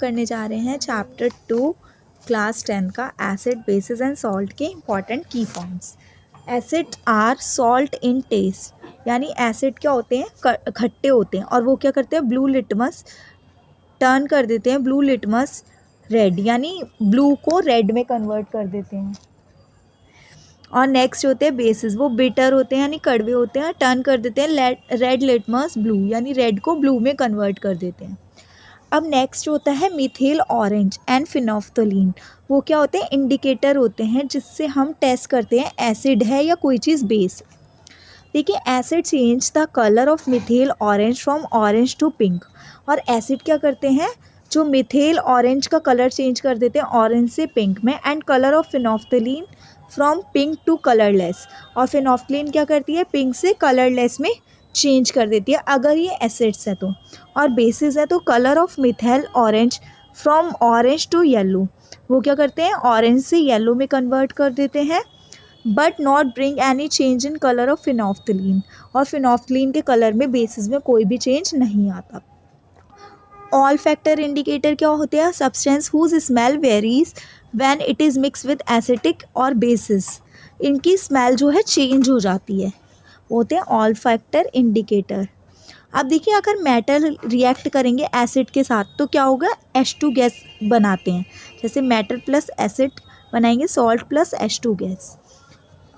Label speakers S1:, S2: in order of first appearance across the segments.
S1: करने जा रहे हैं चैप्टर 2 क्लास 10 का एसिड बेसिस एंड सॉल्ट के इम्पॉर्टेंट की फॉर्म्स। एसिड आर सॉल्ट इन टेस्ट, यानी एसिड क्या होते हैं, खट्टे होते हैं और वो क्या करते हैं, ब्लू लिटमस टर्न कर देते हैं, ब्लू लिटमस रेड, यानी ब्लू को रेड में कन्वर्ट कर देते हैं। और नेक्स्ट होते हैं बेसिस, वो बिटर होते हैं यानी कड़वे होते हैं, टर्न कर देते हैं रेड लिटमस ब्लू, यानी रेड को ब्लू में कन्वर्ट कर देते हैं। अब नेक्स्ट होता है मिथेल ऑरेंज एंड फिनोफ्थलीन। वो क्या होते हैं, इंडिकेटर होते हैं जिससे हम टेस्ट करते हैं एसिड है या कोई चीज़ बेस। देखिए, acid change the colour of methyl orange from orange to pink. और एसिड क्या करते हैं, जो मिथेल ऑरेंज का कलर चेंज कर देते हैं ऑरेंज से पिंक में, and colour of phenolphthalein from pink to colourless. और फिनोफ्थलीन क्या करती है, पिंक से कलरलेस में चेंज कर देती है अगर ये एसिड्स है तो। और बेसिस है तो colour of methyl orange from orange to yellow, वो क्या करते हैं, ऑरेंज से येलो में कन्वर्ट कर देते हैं, but not bring any change in colour of phenolphthalein. और फिनोफ्थलीन के कलर में बेसिस में कोई भी चेंज नहीं आता। ऑल फैक्टर इंडिकेटर क्या होते हैं, substance whose smell varies when it is mix with acidic और बेसिस। इनकी स्मेल जो है चेंज हो जाती है, होते हैं ऑल फैक्टर इंडिकेटर। अब देखिए, अगर मेटल रिएक्ट करेंगे एसिड के साथ तो क्या होगा, H2 गैस बनाते हैं। जैसे मेटल प्लस एसिड बनाएंगे सॉल्ट प्लस H2 गैस।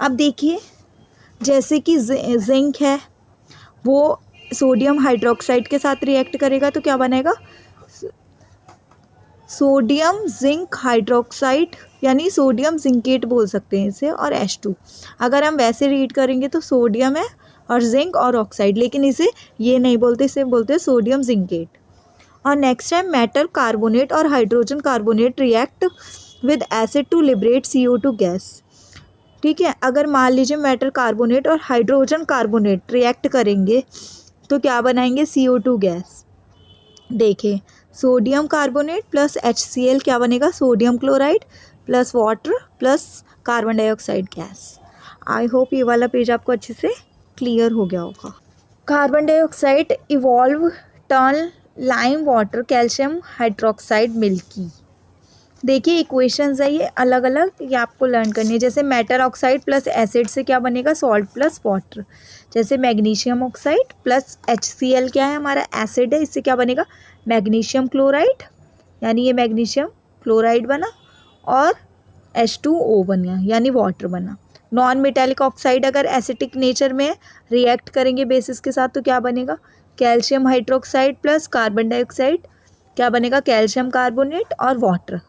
S1: अब देखिए, जैसे कि जिंक है, वो सोडियम हाइड्रोक्साइड के साथ रिएक्ट करेगा तो क्या बनेगा, सोडियम जिंक हाइड्रोक्साइड, यानी सोडियम जिंकेट बोल सकते हैं इसे, और H2। अगर हम वैसे रीड करेंगे तो सोडियम है और जिंक और ऑक्साइड, लेकिन इसे ये नहीं बोलते, इसे बोलते हैं सोडियम जिंकेट। और नेक्स्ट है मेटल कार्बोनेट और hydrogen carbonate react with acid to liberate CO2 gas. ठीक है, अगर मान लीजिए मेटल कार्बोनेट और हाइड्रोजन कार्बोनेट रिएक्ट करेंगे तो क्या बनाएंगे, CO2 गैस। देखिए, सोडियम कार्बोनेट प्लस HCl क्या बनेगा, sodium chloride plus water plus carbon dioxide gas. I hope ये वाला पेज आपको अच्छे से क्लियर हो गया होगा। Carbon dioxide evolve turn lime water calcium hydroxide milky. देखिए, इक्वेशंस है ये अलग अलग, ये आपको लर्न करनी है। जैसे मेटल ऑक्साइड प्लस एसिड से क्या बनेगा, सॉल्ट प्लस वाटर। जैसे मैग्नीशियम ऑक्साइड प्लस HCl क्या है, हमारा एसिड है, इससे क्या बनेगा, मैग्नीशियम क्लोराइड, यानी ये मैग्नीशियम क्लोराइड बना, और H2O बना, यानी वाटर बना। नॉन मेटेलिक ऑक्साइड अगर एसिटिक नेचर में रिएक्ट करेंगे बेसिस के साथ तो क्या बनेगा, calcium hydroxide plus carbon dioxide क्या बनेगा, कैल्शियम कार्बोनेट और वाटर।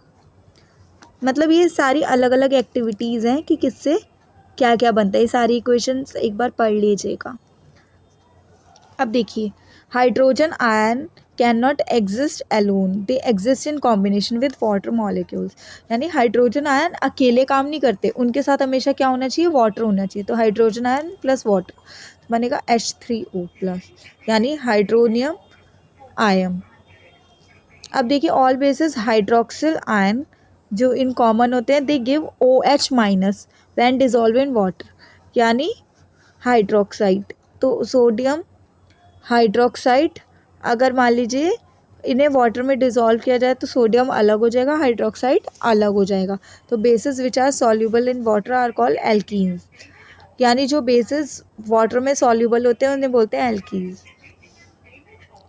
S1: मतलब ये सारी अलग अलग एक्टिविटीज़ हैं कि किससे क्या क्या बनता है, ये सारी इक्वेशंस एक बार पढ़ लीजिएगा। अब देखिए, hydrogen ion can not exist alone, they exist in combination with water molecules. यानी हाइड्रोजन आयन अकेले काम नहीं करते, उनके साथ हमेशा क्या होना चाहिए, वाटर होना चाहिए। तो हाइड्रोजन आयन प्लस वाटर बनेगा H3O प्लस, यानी हाइड्रोनियम आयन। अब देखिए, ऑल बेसिस हाइड्रोक्सिल आयन जो इन कॉमन होते हैं, they give OH minus when dissolve in water, यानी हाइड्रोक्साइड। तो सोडियम हाइड्रोक्साइड अगर मान लीजिए इन्हें वाटर में डिज़ोल्व किया जाए तो सोडियम अलग हो जाएगा, हाइड्रोक्साइड अलग हो जाएगा। तो bases which are soluble in water are called alkenes, यानी जो बेसिस वाटर में सॉल्यूबल होते हैं उन्हें बोलते हैं alkenes.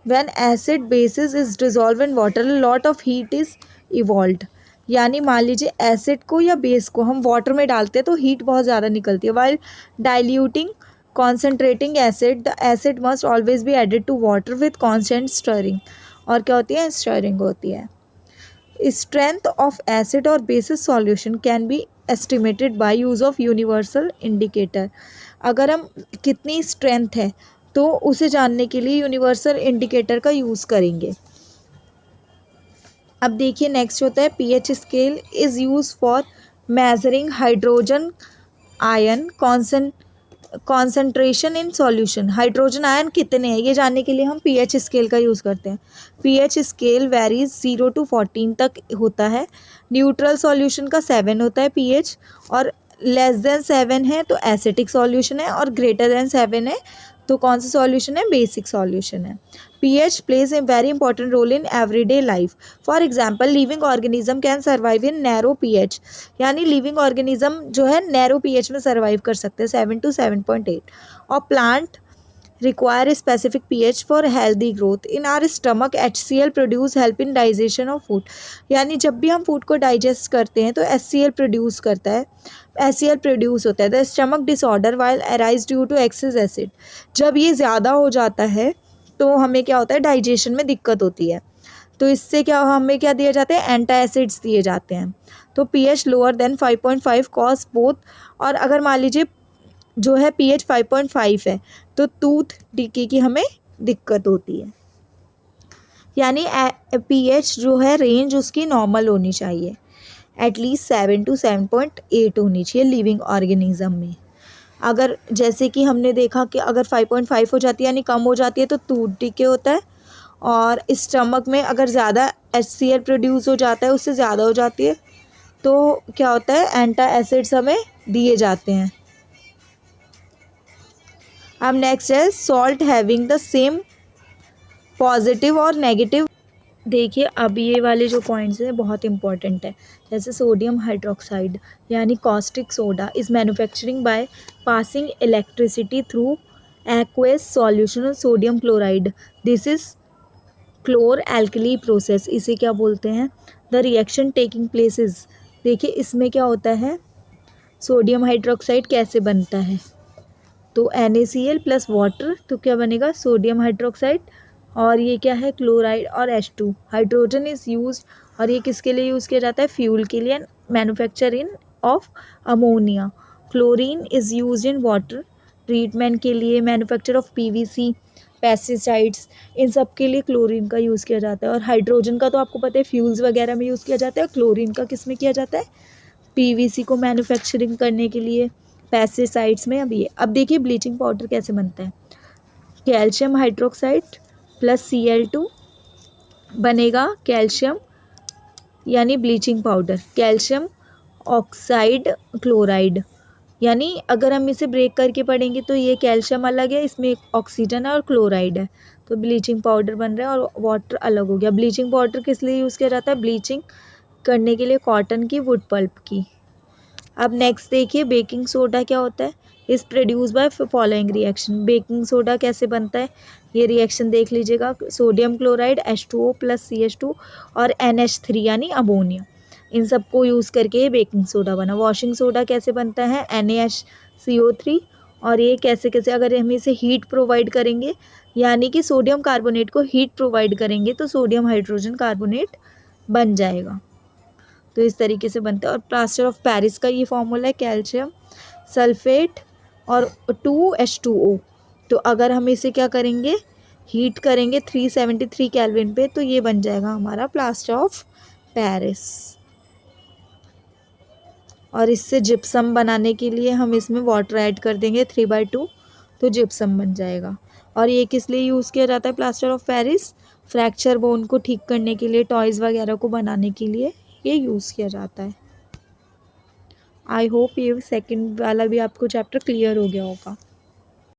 S1: When acid basis is dissolve in water lot of heat is evolved, यानी मान लीजिए एसिड को या बेस को हम वाटर में डालते हैं तो हीट बहुत ज़्यादा निकलती है। While diluting concentrating acid, the acid must always be added to water with constant stirring. और क्या होती है, स्टरिंग होती है। स्ट्रेंथ ऑफ एसिड और bases solution can be estimated by use of universal indicator. अगर हम कितनी स्ट्रेंथ है तो उसे जानने के लिए यूनिवर्सल इंडिकेटर का यूज़ करेंगे। अब देखिए, नेक्स्ट होता है pH scale is use for measuring hydrogen ion concentration in solution. Hydrogen ion कितने हैं ये जानने के लिए हम pH स्केल का यूज़ करते हैं। pH स्केल वेरीज 0 to 14 तक होता है। न्यूट्रल सॉल्यूशन का 7 होता है pH, और लेस देन 7 है तो एसिटिक सॉल्यूशन है, और ग्रेटर देन 7 है तो कौन सा सॉल्यूशन है, बेसिक सॉल्यूशन है। pH plays a very important role in everyday life. For example, living organism can survive in narrow pH. यानी living organism जो है narrow pH में survive कर सकते हैं 7 to 7.8. और plant require a specific pH for healthy growth. In our stomach, HCl produce help in digestion of food. यानी जब भी हम फूड को डाइजेस्ट करते हैं तो HCl प्रोड्यूस करता है, HCl प्रोड्यूस होता है. The stomach disorder while arise due to excess acid. जब ये ज़्यादा हो जाता है तो हमें क्या होता है, डाइजेशन में दिक्कत होती है. तो इससे क्या हमें क्या दिए जाते हैं, एंटासिड्स दिए जाते हैं. तो pH lower than 5.5 cause both. और अगर मान लीजिए जो है pH 5.5 है तो टूथ डिके की हमें दिक्कत होती है. यानी pH जो है रेंज उसकी नॉर्मल होनी चाहिए, एटलीस्ट 7 to 7.8 होनी चाहिए लिविंग ऑर्गेनिज्म में. अगर जैसे कि हमने देखा कि अगर 5.5 हो जाती है यानी कम हो जाती है तो टूथ डिके होता है. और स्टमक में अगर ज़्यादा HCl प्रोड्यूस हो जाता है, उससे ज़्यादा हो जाती है तो क्या होता है, एंटासिड्स हमें दिए जाते हैं. अब नेक्स्ट है salt having the same positive और नेगेटिव. देखिए अब ये वाले जो पॉइंट्स हैं बहुत इंपॉर्टेंट है. जैसे सोडियम हाइड्रोक्साइड यानी caustic soda is manufacturing by passing electricity through aqueous solution of sodium chloride. This is chlor alkali process. इसे क्या बोलते हैं, द रिएक्शन टेकिंग प्लेसेस. देखिए इसमें क्या होता है, सोडियम हाइड्रोक्साइड कैसे बनता है, तो NaCl प्लस वाटर, तो क्या बनेगा, सोडियम हाइड्रोक्साइड. और ये क्या है, क्लोराइड और H2. हाइड्रोजन इज़ यूज, और ये किसके लिए यूज़ किया जाता है, फ्यूल के लिए. Manufacturing of ammonia. Chlorine is use in water treatment के लिए. मैन्युफैक्चर ऑफ PVC, पेस्टिसाइड्स, इन सब के लिए क्लोरीन का यूज़ किया जाता है. और हाइड्रोजन का तो आपको पता है फ्यूल्स वगैरह में यूज़ किया जाता है. क्लोरीन का किस में किया जाता है, PVC को मैन्युफैक्चरिंग करने के लिए, पेस्टिसाइड्स में. अब देखिए ब्लीचिंग पाउडर कैसे बनता है. कैल्शियम हाइड्रोक्साइड प्लस Cl2 बनेगा कैल्शियम यानी bleaching powder. Calcium oxide chloride, यानी अगर हम इसे ब्रेक करके पढ़ेंगे तो ये कैल्शियम अलग है, इसमें ऑक्सीजन है और क्लोराइड है, तो ब्लीचिंग पाउडर बन रहा है. और वाटर अलग हो गया. ब्लीचिंग पाउडर किस लिए यूज़ किया जाता है, ब्लीचिंग करने के लिए कॉटन की, वुड पल्प की. अब नेक्स्ट देखिए बेकिंग सोडा क्या होता है. Is produce by following reaction. Baking soda कैसे बनता है, ये रिएक्शन देख लीजिएगा. Sodium chloride H2O plus CH2 और NH3 यानी अमोनिया, इन सबको यूज़ करके ये बेकिंग सोडा बना. वॉशिंग सोडा कैसे बनता है, NaCO3. और ये कैसे कैसे, अगर हम इसे हीट प्रोवाइड करेंगे यानी कि सोडियम कार्बोनेट को हीट प्रोवाइड करेंगे तो सोडियम हाइड्रोजन कार्बोनेट बन जाएगा. तो इस तरीके से बनता है. और प्लास्टर ऑफ पेरिस का ये फॉर्मूला है कैल्शियम सल्फेट और 2H2O. तो अगर हम इसे क्या करेंगे, हीट करेंगे 373 केल्विन पे, तो ये बन जाएगा हमारा प्लास्टर ऑफ पेरिस. और इससे जिप्सम बनाने के लिए हम इसमें वाटर ऐड कर देंगे 3/2, तो जिप्सम बन जाएगा. और ये किस लिए यूज़ किया जाता है plaster of Paris, fracture bone को ठीक करने के लिए, टॉयज़ वगैरह को बनाने के लिए ये यूज़ किया जाता है. आई होप ये सेकंड वाला भी आपको चैप्टर क्लियर हो गया होगा.